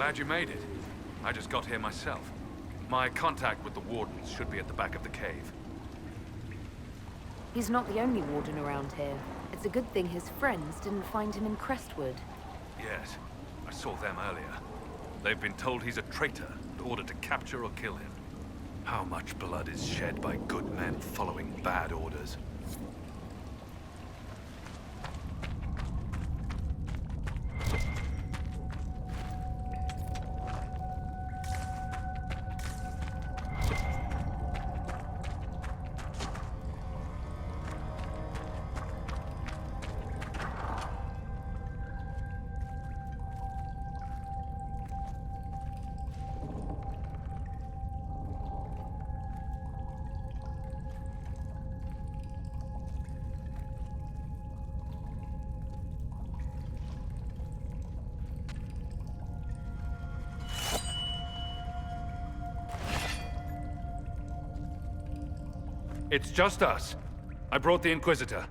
Glad you made it. I just got here myself. My contact with the wardens should be at the back of the cave. He's not the only warden around here. It's a good thing his friends didn't find him in Crestwood. Yes, I saw them earlier. They've been told he's a traitor and ordered to capture or kill him. How much blood is shed by good men following bad orders? It's just us. I brought the Inquisitor.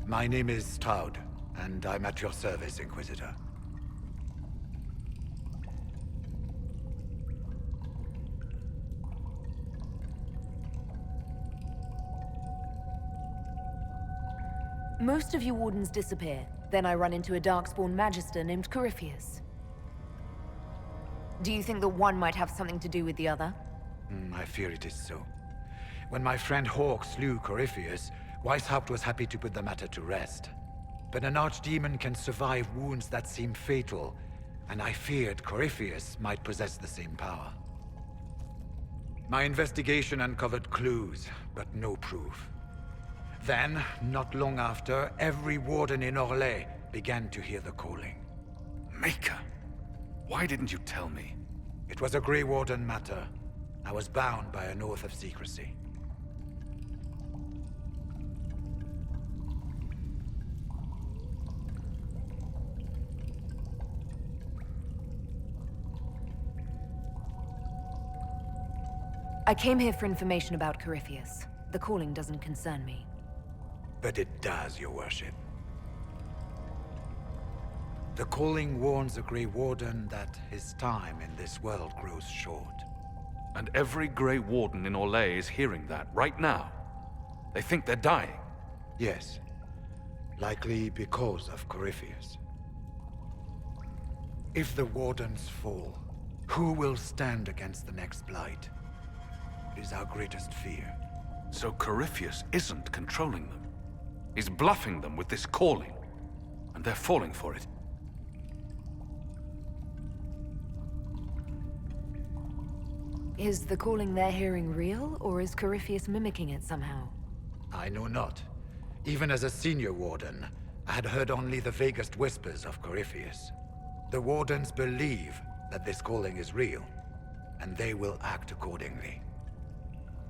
My name is Toud, and I'm at your service, Inquisitor. Most of you wardens disappear. Then I run into a Darkspawn Magister named Corypheus. Do you think that one might have something to do with the other? I fear it is so. When my friend Hawk slew Corypheus, Weishaupt was happy to put the matter to rest. But an archdemon can survive wounds that seem fatal, and I feared Corypheus might possess the same power. My investigation uncovered clues, but no proof. Then, not long after, every warden in Orlais began to hear the calling. Maker! Why didn't you tell me? It was a Grey Warden matter. I was bound by an oath of secrecy. I came here for information about Corypheus. The calling doesn't concern me. But it does, your worship. The calling warns the Grey Warden that his time in this world grows short. And every Grey Warden in Orlais is hearing that right now. They think they're dying. Yes. Likely because of Corypheus. If the Wardens fall, who will stand against the next Blight? It is our greatest fear. So Corypheus isn't controlling them. He's bluffing them with this calling. And they're falling for it. Is the calling they're hearing real, or is Corypheus mimicking it somehow? I know not. Even as a senior Warden, I had heard only the vaguest whispers of Corypheus. The Wardens believe that this calling is real, and they will act accordingly.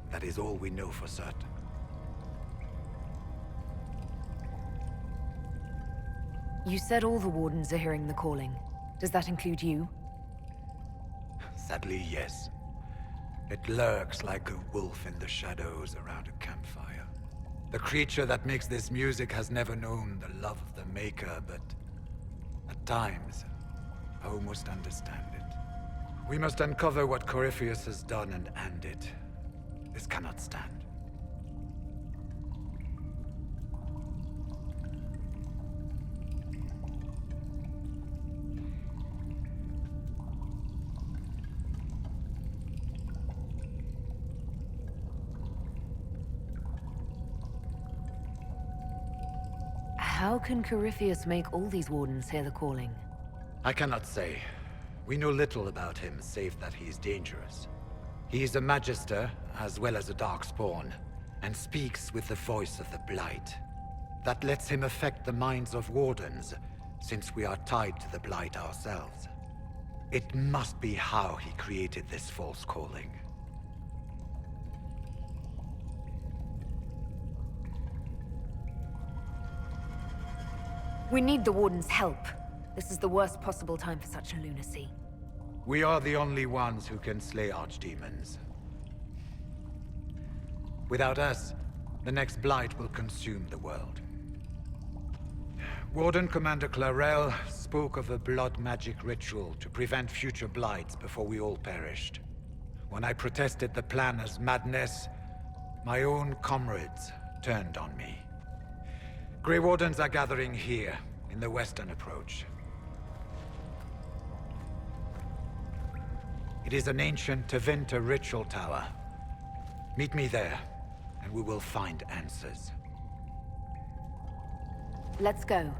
That is all we know for certain. You said all the Wardens are hearing the calling. Does that include you? Sadly, yes. It lurks like a wolf in the shadows around a campfire. The creature that makes this music has never known the love of the Maker, but at times, I almost understand it. We must uncover what Corypheus has done and end it. This cannot stand. How can Corypheus make all these Wardens hear the calling? I cannot say. We know little about him, save that he is dangerous. He is a Magister, as well as a Darkspawn, and speaks with the voice of the Blight. That lets him affect the minds of Wardens, since we are tied to the Blight ourselves. It must be how he created this false calling. We need the Warden's help. This is the worst possible time for such a lunacy. We are the only ones who can slay archdemons. Without us, the next Blight will consume the world. Warden Commander Clarel spoke of a blood magic ritual to prevent future blights before we all perished. When I protested the plan as madness, my own comrades turned on me. Grey Wardens are gathering here, in the western approach. It is an ancient Tevinter ritual tower. Meet me there, and we will find answers. Let's go.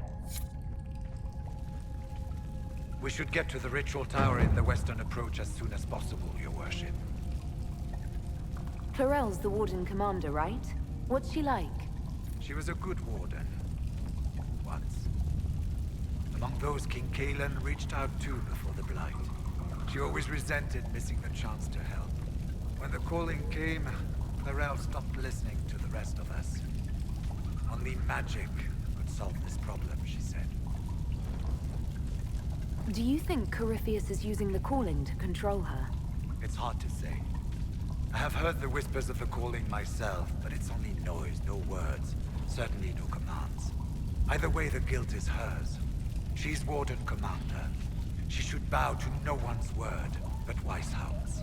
We should get to the ritual tower in the western approach as soon as possible, Your Worship. Clarel's the Warden Commander, right? What's she like? She was a good warden. Once. Among those King Kalen reached out to before the Blight. She always resented missing the chance to help. When the calling came, Clarel stopped listening to the rest of us. Only magic could solve this problem, she said. Do you think Corypheus is using the calling to control her? It's hard to say. I have heard the whispers of the calling myself, but it's only noise, no words. Certainly no commands. Either way, the guilt is hers. She's Warden Commander. She should bow to no one's word but Weishaupt's.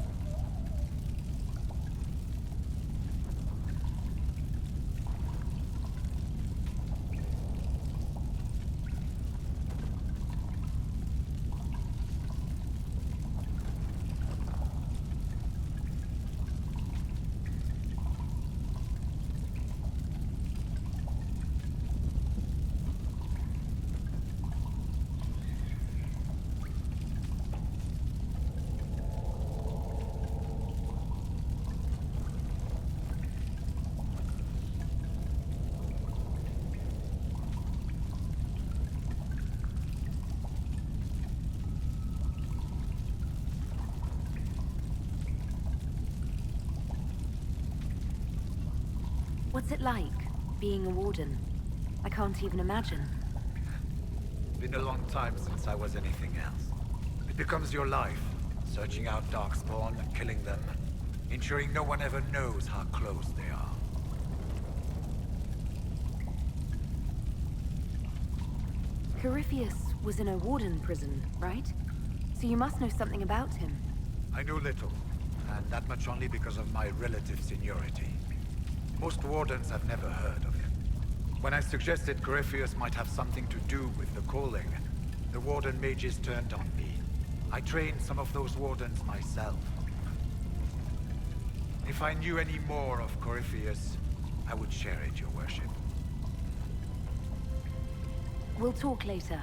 What's it like, being a Warden? I can't even imagine. Been a long time since I was anything else. It becomes your life, searching out Darkspawn, killing them, ensuring no one ever knows how close they are. Corypheus was in a Warden prison, right? So you must know something about him. I know little, and that much only because of my relative seniority. Most Wardens have never heard of him. When I suggested Corypheus might have something to do with the calling, the Warden mages turned on me. I trained some of those Wardens myself. If I knew any more of Corypheus, I would share it, Your Worship. We'll talk later.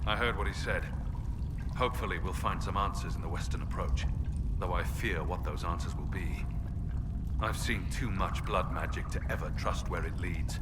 I heard what he said. Hopefully we'll find some answers in the western approach, though I fear what those answers will be. I've seen too much blood magic to ever trust where it leads.